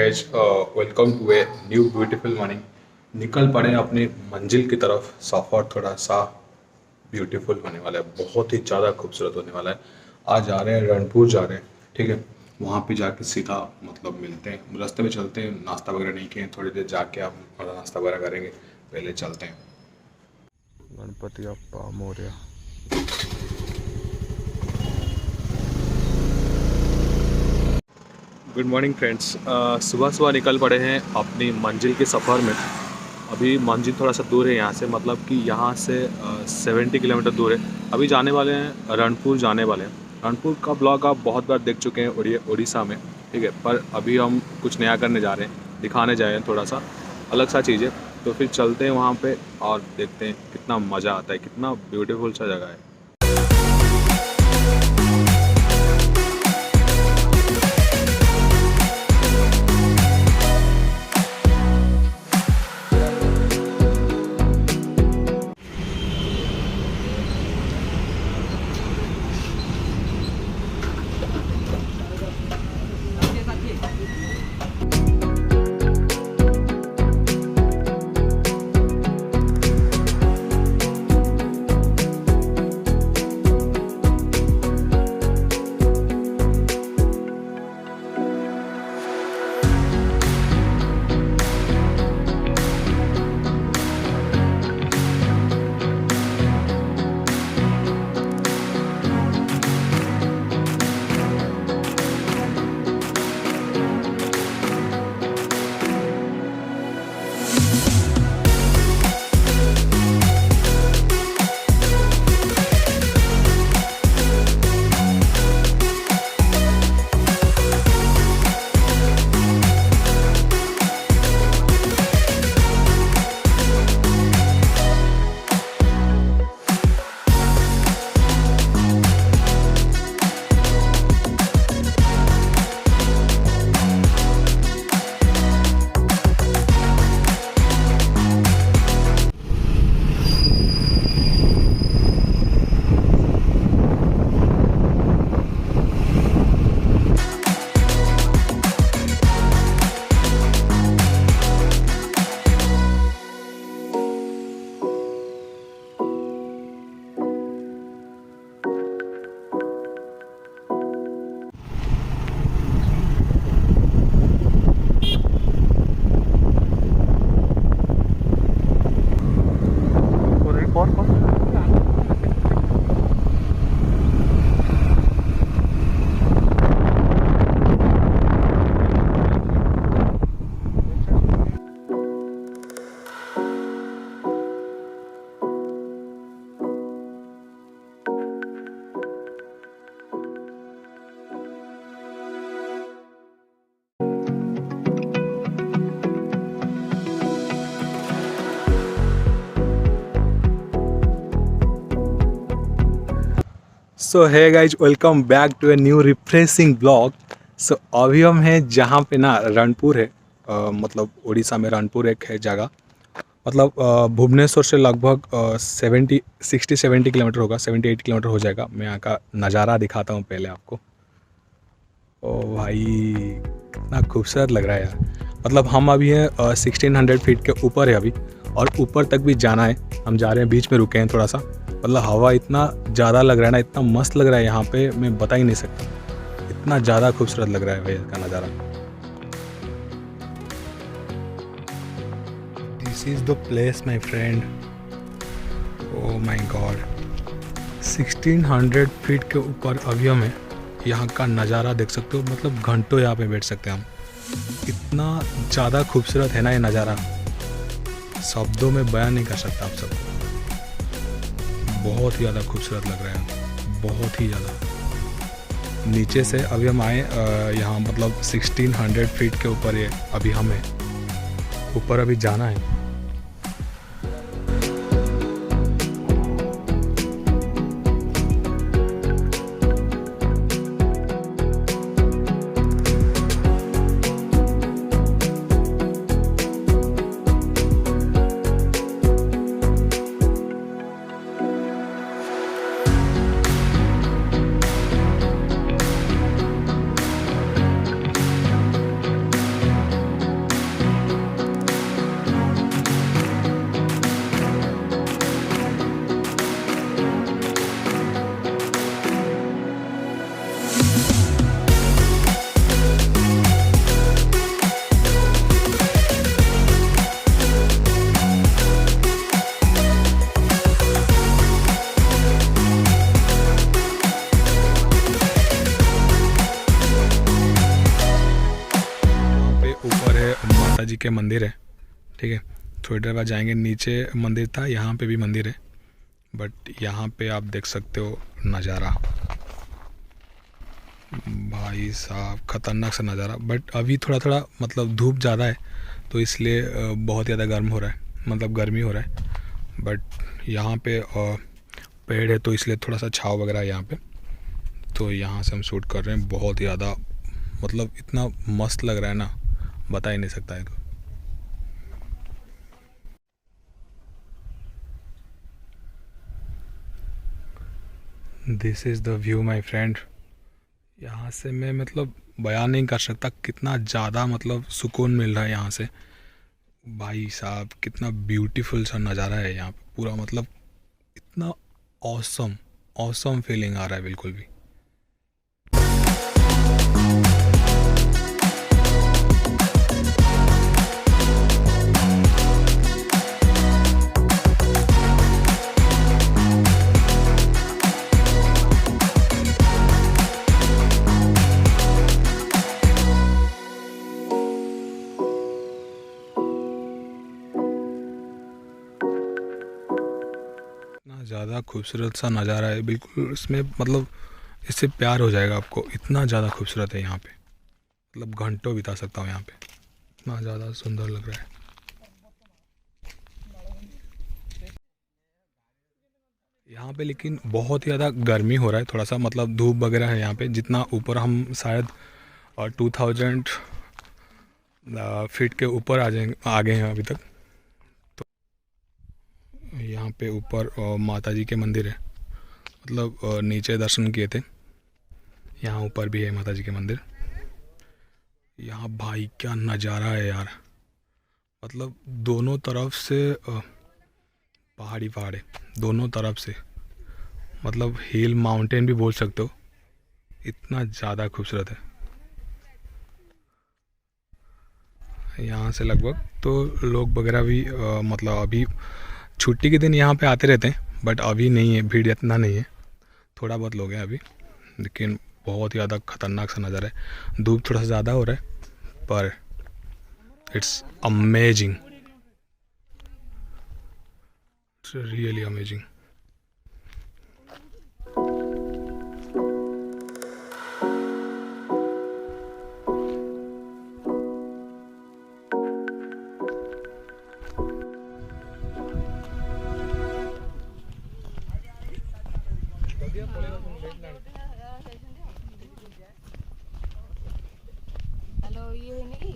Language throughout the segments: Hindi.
Guys, welcome to a new beautiful morning. निकल पड़े हैं अपनी मंजिल की तरफ। सफ़र थोड़ा सा ब्यूटीफुल होने वाला है, बहुत ही ज़्यादा खूबसूरत होने वाला है। आज जा रहे हैं, रणपुर जा रहे हैं। ठीक है, वहाँ पे जाके सीधा मतलब मिलते हैं, रास्ते में चलते हैं। नाश्ता वगैरह नहीं किए, थोड़ी देर जाके आप नाश्ता वगैरह करेंगे, पहले चलते हैं। Ganpati Bappa Morya. Good morning friends. सुबह सुबह निकल पड़े हैं अपनी मंजिल के सफ़र में। अभी मंजिल थोड़ा सा दूर है यहाँ से, मतलब कि यहाँ से 70 किलोमीटर दूर है। अभी जाने वाले हैं रणपुर, जाने वाले हैं। रणपुर का ब्लॉग आप बहुत बार देख चुके हैं उड़ीसा में, ठीक है। पर अभी हम कुछ नया करने जा रहे हैं, दिखाने जा रहे हैं, थोड़ा सा अलग सा चीज़ है। तो फिर चलते हैं वहाँ पे और देखते हैं कितना मज़ा आता है, कितना ब्यूटीफुल सा जगह है। So hi guys, welcome back to a new refreshing blog. So अभी हम हैं जहाँ पे ना रणपुर है, मतलब उड़ीसा में रणपुर एक है जगह। मतलब भुवनेश्वर से लगभग 70 किलोमीटर होगा, 78 किलोमीटर हो जाएगा। मैं यहाँ का नज़ारा दिखाता हूँ पहले आपको। ओ भाई, कितना खूबसूरत लग रहा है यार। मतलब हम अभी हैं 1600 फीट के ऊपर है अभी, और ऊपर तक भी जाना है। हम जा रहे हैं, बीच में रुके हैं थोड़ा सा। मतलब हवा इतना ज़्यादा लग रहा है ना, इतना मस्त लग रहा है यहाँ पे, मैं बता ही नहीं सकता। इतना ज़्यादा खूबसूरत लग रहा है भैया का नज़ारा। This is the place my friend. Oh my God, 1600 feet के ऊपर अभी हम हैं। यहाँ का नज़ारा देख सकते हो, मतलब घंटों यहाँ पे बैठ सकते हैं हम। इतना ज़्यादा खूबसूरत है ना ये नज़ारा, शब्दों में बयान नहीं कर सकता आप सबको। बहुत ही ज़्यादा खूबसूरत लग रहा है, बहुत ही ज़्यादा। नीचे से अभी हम आए यहाँ, मतलब 1600 फीट के ऊपर ये अभी हमें ऊपर अभी जाना है। जी के मंदिर है, ठीक है। थोड़ी देर बाद जाएंगे, नीचे मंदिर था, यहाँ पे भी मंदिर है, बट यहाँ पे आप देख सकते हो नज़ारा, भाई साहब ख़तरनाक सा नज़ारा। बट अभी थोड़ा थोड़ा मतलब धूप ज़्यादा है, तो इसलिए बहुत ज़्यादा गर्म हो रहा है, मतलब गर्मी हो रहा है। बट यहाँ पे पेड़ है, तो इसलिए थोड़ा सा छाँव वगैरह है यहाँ पे, तो यहाँ से हम शूट कर रहे हैं। बहुत ज़्यादा मतलब इतना मस्त लग रहा है ना, बता ही नहीं सकता है। This is the view my friend. यहाँ से मैं मतलब बयान नहीं कर सकता कितना ज़्यादा मतलब सुकून मिल रहा है यहाँ से। भाई साहब कितना ब्यूटीफुल सा नज़ारा है यहाँ पे पूरा, मतलब इतना ऑसम ऑसम फीलिंग आ रहा है बिल्कुल भी। इतना ज़्यादा खूबसूरत सा नज़ारा है बिल्कुल, इसमें मतलब इससे प्यार हो जाएगा आपको, इतना ज़्यादा खूबसूरत है यहाँ पे, मतलब घंटों बिता सकता हूँ यहाँ पे, इतना ज़्यादा सुंदर लग रहा है। यहाँ पे लेकिन बहुत ही ज़्यादा गर्मी हो रहा है, थोड़ा सा मतलब धूप वगैरह है यहाँ पे, जितना ऊपर हम शायद 2000 फीट के ऊपर आ जाएंगे, आ गए हैं अभी तक। तो यहाँ पे ऊपर माता जी के मंदिर है, मतलब नीचे दर्शन किए थे, यहाँ ऊपर भी है माता जी के मंदिर। यहाँ भाई क्या नज़ारा है यार, मतलब दोनों तरफ से पहाड़ी पहाड़ है, दोनों तरफ से, मतलब हिल माउंटेन भी बोल सकते हो, इतना ज़्यादा खूबसूरत है। यहाँ से लगभग तो लोग वगैरह भी मतलब अभी छुट्टी के दिन यहाँ पे आते रहते हैं, बट अभी नहीं है, भीड़ इतना नहीं है, थोड़ा बहुत लोग हैं अभी, लेकिन बहुत ही ज़्यादा खतरनाक सा नज़ारा है। धूप थोड़ा सा ज़्यादा हो रहा है, पर it's amazing, it's really amazing. Hello ये नहीं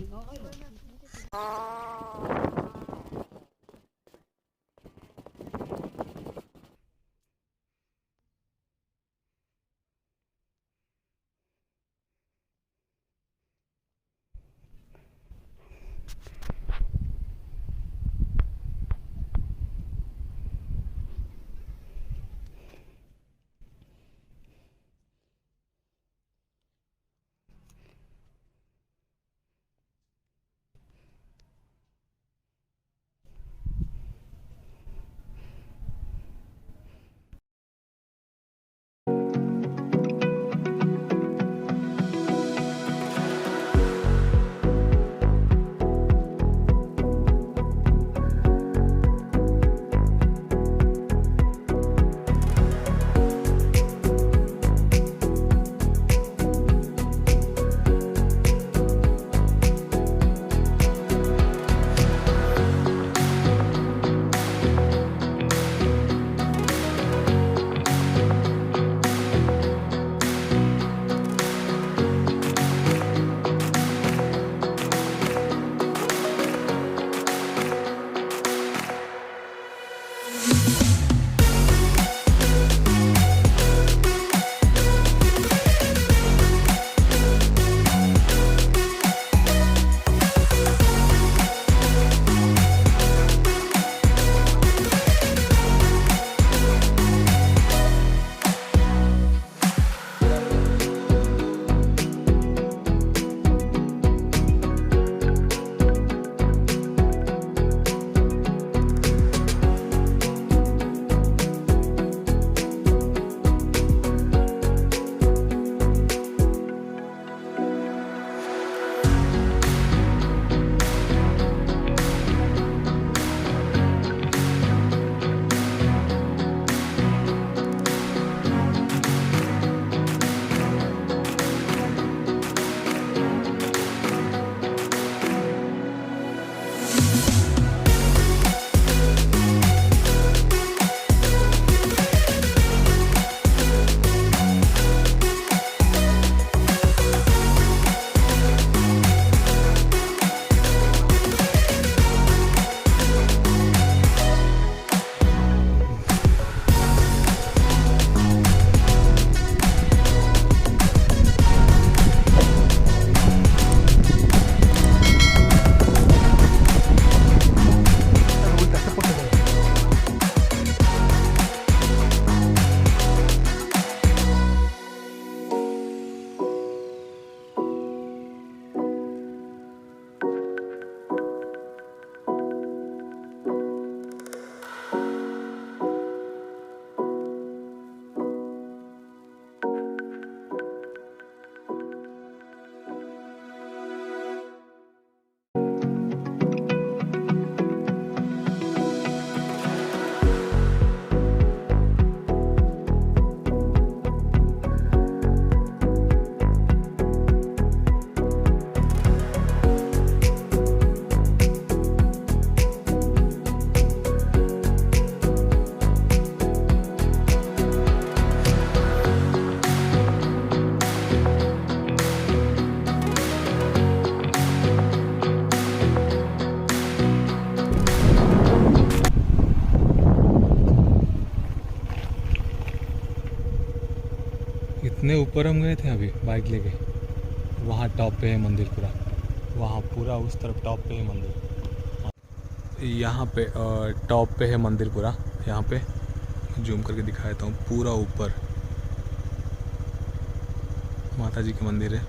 जितने ऊपर हम गए थे अभी बाइक लेके, वहाँ टॉप पे है मंदिर पूरा, वहाँ पूरा उस तरफ टॉप पे है मंदिर। यहाँ पे टॉप पे है मंदिर पूरा, यहाँ पे जूम करके दिखा देता हूँ, पूरा ऊपर माता जी का मंदिर है।